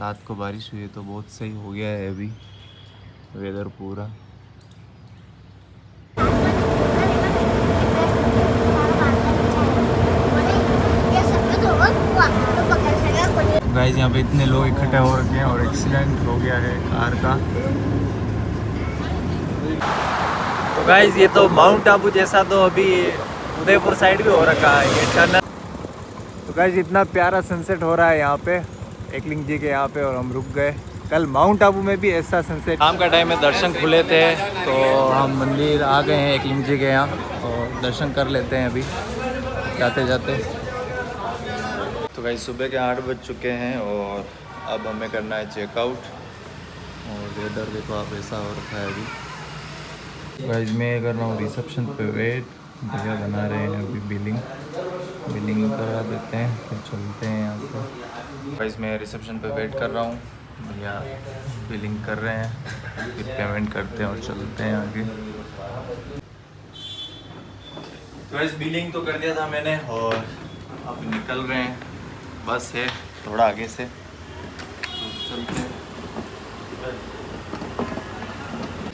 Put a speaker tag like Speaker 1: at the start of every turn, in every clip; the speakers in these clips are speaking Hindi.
Speaker 1: रात को बारिश हुई है तो बहुत सही हो गया है अभी वेदर पूरा। गाइस यहाँ पे इतने लोग इकट्ठे हो रखे हैं और एक्सीडेंट हो गया है कार का। तो गाइस ये तो माउंट आबू जैसा तो अभी उदयपुर साइड भी हो रखा है ये टनल। तो गाइस इतना प्यारा सनसेट हो रहा है यहाँ पे एकलिंग जी के यहाँ पे और हम रुक गए। कल माउंट आबू में भी ऐसा सनसेट शाम का टाइम में दर्शन खुले थे तो हम मंदिर आ गए हैं एकलिंग जी के यहाँ और दर्शन कर लेते हैं अभी जाते जाते। तो गाइस सुबह के 8 बज चुके हैं और अब हमें करना है चेकआउट और वेदर देखो आप ऐसा हो रखा है अभी। गाइस मैं कर रहा हूँ रिसेप्शन पे वेट, भैया बना रहे हैं अभी बिलिंग करा देते हैं फिर चलते हैं यहाँ से। गाइस मैं रिसेप्शन पे वेट कर रहा हूँ, भैया बिलिंग कर रहे हैं फिर पेमेंट करते हैं और चलते हैं आगे। तो गाइस बिलिंग तो कर दिया था मैंने और अब निकल रहे हैं, बस है थोड़ा आगे से तो चलते हैं।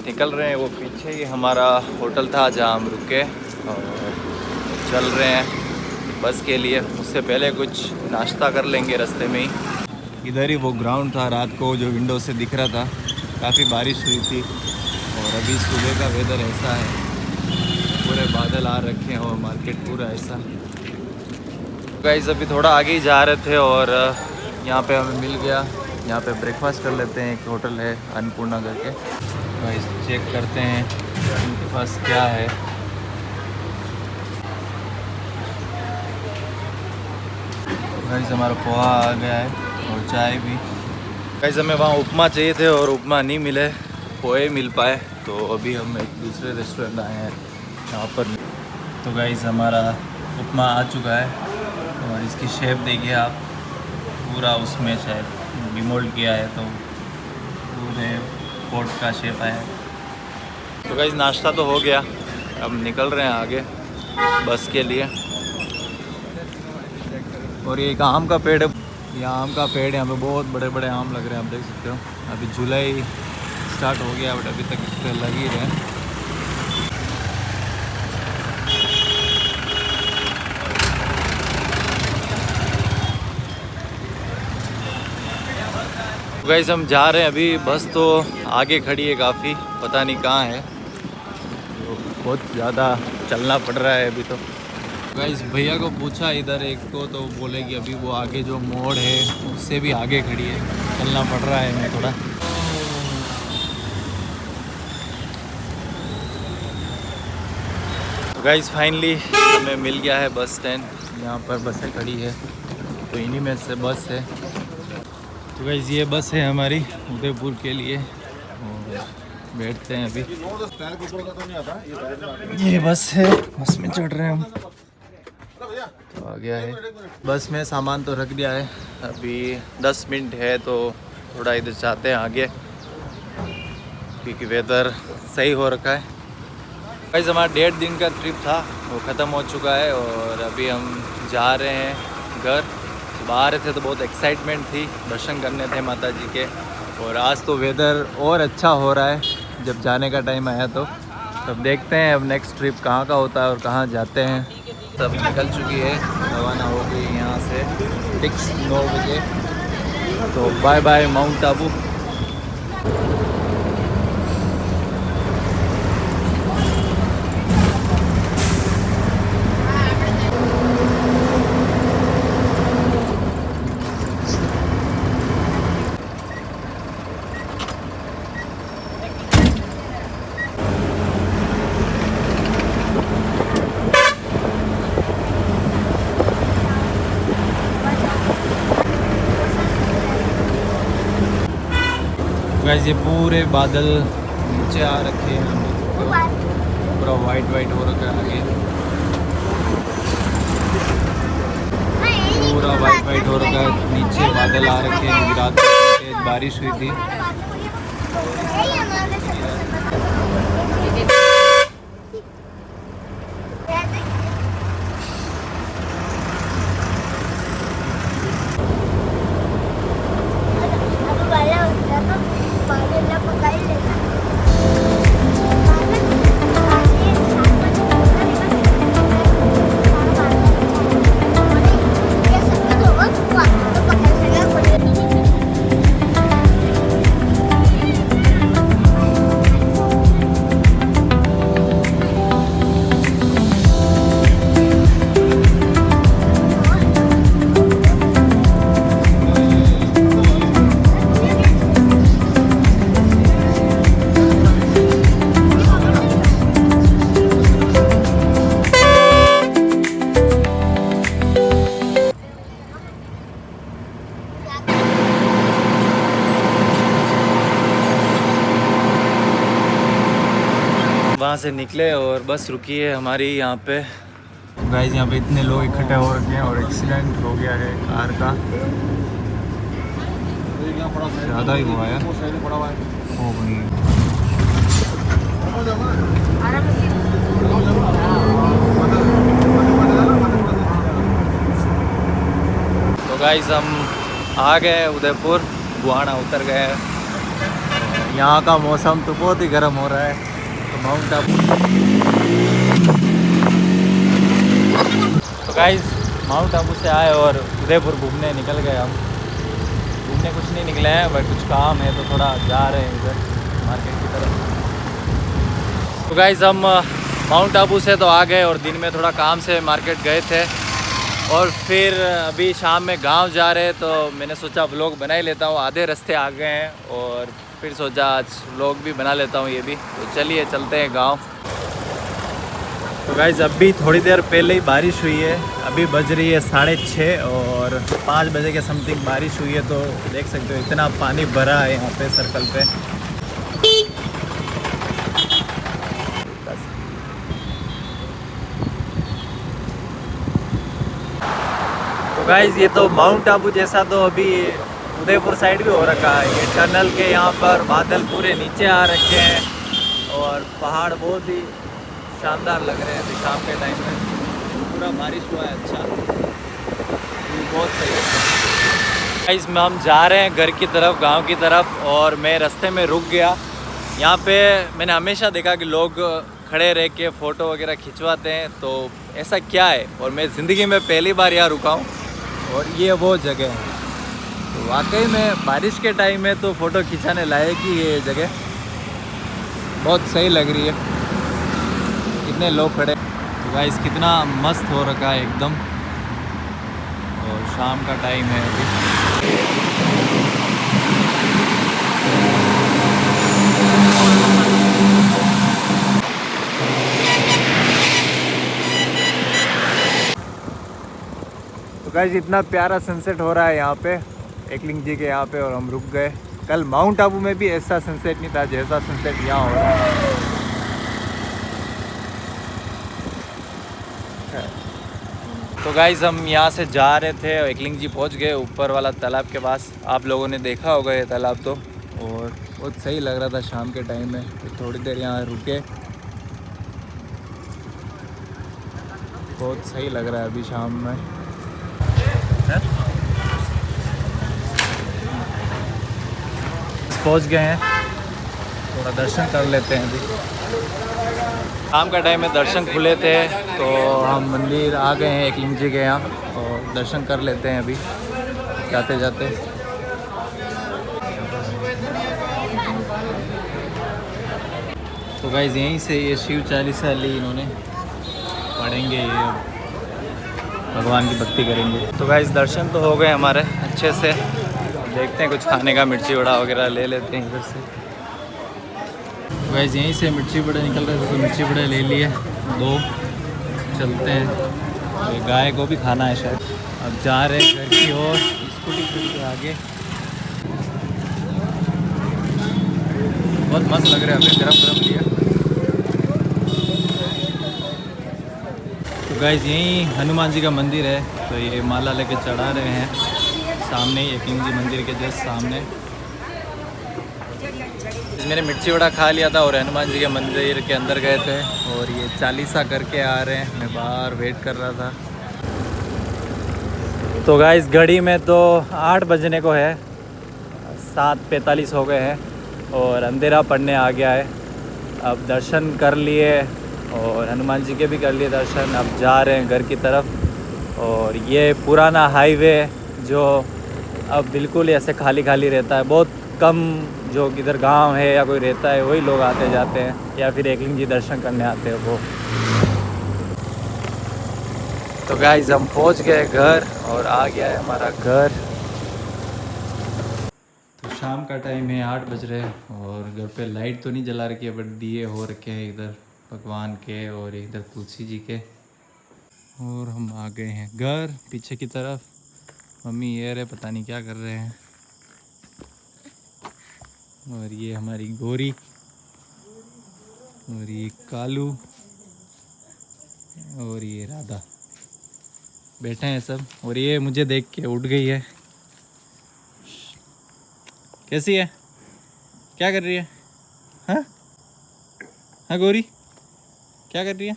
Speaker 1: निकल रहे हैं वो पीछे ही हमारा होटल था जहाँ हम रुके और चल रहे हैं बस के लिए। उससे पहले कुछ नाश्ता कर लेंगे रास्ते में ही। इधर ही वो ग्राउंड था रात को जो विंडो से दिख रहा था, काफ़ी बारिश हुई थी और अभी सुबह का वेदर ऐसा है, पूरे बादल आ रखे हैं और मार्केट पूरा ऐसा। गाइस अभी थोड़ा आगे ही जा रहे थे और यहाँ पे हमें मिल गया, यहाँ पे ब्रेकफास्ट कर लेते हैं। एक होटल है अन्नपूर्णा करके, गाइस चेक करते हैं इनके पास क्या है। गाइस हमारा पोहा आ गया है और चाय भी। गाइस हमें वहाँ उपमा चाहिए थे और उपमा नहीं मिले, पोहे मिल पाए तो अभी हम एक दूसरे रेस्टोरेंट आए हैं यहाँ पर। तो गाइस हमारा उपमा आ चुका है और इसकी शेप देखिए आप, पूरा उसमें शायद डिमोल्ड किया है तो पूरे पोट का शेप आया है। तो गाइस नाश्ता तो हो गया, अब निकल रहे हैं आगे बस के लिए। और ये एक आम का पेड़ है, यहाँ आम का पेड़ है, यहाँ पे बहुत बड़े बड़े आम लग रहे हैं, आप देख सकते हो। अभी जुलाई स्टार्ट हो गया बट अभी तक इस पर लग ही रहे हैं। गाइस हम जा रहे हैं अभी, बस तो आगे खड़ी है काफ़ी, पता नहीं कहाँ है, तो बहुत ज़्यादा चलना पड़ रहा है अभी तो। गाइस भैया को पूछा इधर एक को तो बोले कि अभी वो आगे जो मोड़ है उससे भी आगे खड़ी है, चलना पड़ रहा है हमें थोड़ा। तो गाइस फाइनली हमें मिल गया है बस स्टैंड, यहाँ पर बसें खड़ी है तो इन्हीं में से बस है। तो गाइस ये बस है हमारी उदयपुर के लिए और बैठते हैं अभी। ये बस है, बस में चढ़ रहे हैं हम। तो आ गया है, बस में सामान तो रख दिया है, अभी 10 मिनट है तो थोड़ा इधर जाते हैं आगे क्योंकि वेदर सही हो रखा है। गाइस हमारा 1.5 दिन का ट्रिप था वो ख़त्म हो चुका है और अभी हम जा रहे हैं घर। बाहर थे तो बहुत एक्साइटमेंट थी, दर्शन करने थे माता जी के और आज तो वेदर और अच्छा हो रहा है जब जाने का टाइम आया तो। अब देखते हैं अब नेक्स्ट ट्रिप कहाँ का होता है और कहाँ जाते हैं। सब निकल चुकी है, रवाना हो गई यहाँ से फिक्स 9 बजे। तो bye bye Mount Abu. Guys ये पूरे बादल नीचे आ रखे हैं, पूरा वाइट वाइट हो रखा है आगे, पूरा वाइट वाइट हो रखा है, नीचे बादल आ रखे हैं। रात को बारिश हुई थी। वहाँ से निकले और बस रुकी है हमारी यहाँ पे। गाइस यहाँ पे इतने लोग इकट्ठे हो रखे हैं और एक्सीडेंट हो गया है कार का, ज़्यादा ही हुआ है। ओ भाई तो गाइस हम आ गए उदयपुर, गुआना उतर गए। यहाँ का मौसम तो बहुत ही गर्म हो रहा है। तो माउंट आबू, तो गाइस माउंट आबू से आए और उदयपुर घूमने निकल गए। हम घूमने कुछ नहीं निकले हैं, बट कुछ काम है तो थोड़ा जा रहे हैं इधर मार्केट की तरफ। तो गाइस हम माउंट आबू से तो आ गए और दिन में थोड़ा काम से मार्केट गए थे और फिर अभी शाम में गांव जा रहे हैं, तो मैंने सोचा व्लॉग बना ही लेता हूँ। आधे रास्ते आ गए हैं और फिर सोचा आज व्लॉग भी बना लेता हूँ ये भी। तो चलिए चलते हैं गांव। तो गाइस अभी थोड़ी देर पहले ही बारिश हुई है, अभी बज रही है 6:30 और 5 बजे के समथिंग बारिश हुई है। तो देख सकते हो इतना पानी भरा है यहाँ पे सर्कल पे। तो गाइस ये तो माउंट आबू जैसा तो अभी उदयपुर साइड भी हो रखा है। ये टनल के यहाँ पर बादल पूरे नीचे आ रखे हैं और पहाड़ बहुत ही शानदार लग रहे हैं अभी शाम के टाइम में। पूरा बारिश हुआ है, अच्छा बहुत सही है। गाइस में हम जा रहे हैं घर की तरफ, गांव की तरफ, और मैं रास्ते में रुक गया। यहाँ पे मैंने हमेशा देखा कि लोग खड़े रह के फ़ोटो वगैरह खिंचवाते हैं, तो ऐसा क्या है, और मैं ज़िंदगी में पहली बार यहाँ रुका हूँ और ये वो जगह है। तो वाकई में बारिश के टाइम में तो फ़ोटो खिंचाने लायक ही ये जगह, बहुत सही लग रही है। कितने लोग खड़े। तो गाइस कितना मस्त हो रखा है एकदम, और शाम का टाइम है अभी। तो गाइस इतना प्यारा सनसेट हो रहा है यहाँ पे एकलिंग जी के यहाँ पे, और हम रुक गए। कल माउंट आबू में भी ऐसा सनसेट नहीं था जैसा सनसेट यहाँ हो रहा है। तो गाइस हम यहाँ से जा रहे थे, एकलिंग जी पहुँच गए ऊपर वाला तालाब के पास। आप लोगों ने देखा होगा ये तालाब तो, और बहुत सही लग रहा था शाम के टाइम में। तो थोड़ी देर यहाँ रुके, बहुत सही लग रहा है अभी शाम में। पहुँच गए हैं, थोड़ा दर्शन कर लेते हैं अभी। शाम का टाइम में दर्शन खुले थे तो हम मंदिर आ गए हैं एकलिंग जी के यहाँ, और दर्शन कर लेते हैं अभी जाते जाते। तो गाइस यहीं से ये शिव चालीसा ली इन्होंने, पढ़ेंगे ये, भगवान की भक्ति करेंगे। तो गाइस दर्शन तो हो गए हमारे अच्छे से। देखते हैं कुछ खाने का, मिर्ची वड़ा वगैरह ले लेते हैं इधर से। तो गाइस यहीं से मिर्ची बड़े निकल रहे थे तो मिर्ची बड़े ले लिए 2। चलते हैं, तो गाय को भी खाना है शायद। अब जा रहे हैं घर की ओर, स्कूटी खड़ी के आगे। बहुत मस्त लग रहा है, अभी गरम गरम लिया। तो गाइस यहीं हनुमान जी का मंदिर है, तो ये माला लेके चढ़ा रहे हैं सामने ही, एकलिंग जी मंदिर के जस्ट सामने। मैंने मिर्ची वड़ा खा लिया था और हनुमान जी के मंदिर के अंदर गए थे, और ये चालीसा करके आ रहे हैं। मैं बाहर वेट कर रहा था। तो गाइस घड़ी में तो 8 बजने को है, 7:45 हो गए हैं और अंधेरा पड़ने आ गया है। अब दर्शन कर लिए और हनुमान जी के भी कर लिए दर्शन। अब जा रहे हैं घर की तरफ, और ये पुराना हाईवे जो अब बिल्कुल ऐसे खाली खाली रहता है। बहुत कम जो इधर गांव है या कोई रहता है वही लोग आते जाते हैं, या फिर एकलिंग जी दर्शन करने आते हैं वो। तो गाइस हम पहुंच गए घर, और आ गया है हमारा घर। तो शाम का टाइम है, 8 बज रहे हैं, और घर पे लाइट तो नहीं जला रखी है, बट दिए हो रखे हैं इधर भगवान के और इधर तुलसी जी के। और हम आ गए हैं घर पीछे की तरफ। मम्मी ये रहे, पता नहीं क्या कर रहे हैं। और ये हमारी गोरी, और ये कालू और ये राधा बैठे हैं सब। और ये मुझे देख के उठ गई है। कैसी है? क्या कर रही है? हाँ हाँ गौरी, क्या कर रही है?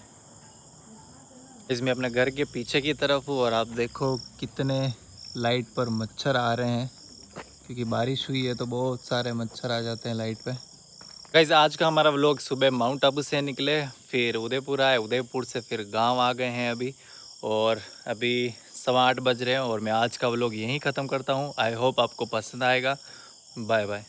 Speaker 1: इसमें अपने घर के पीछे की तरफ हूँ और आप देखो कितने लाइट पर मच्छर आ रहे हैं, क्योंकि बारिश हुई है तो बहुत सारे मच्छर आ जाते हैं लाइट पे। गाइस आज का हमारा व्लॉग, सुबह माउंट आबू से निकले, फिर उदयपुर आए, उदयपुर से फिर गांव आ गए हैं अभी, और अभी 8:15 बज रहे हैं। और मैं आज का व्लॉग यहीं ख़त्म करता हूँ। आई होप आपको पसंद आएगा। Bye bye.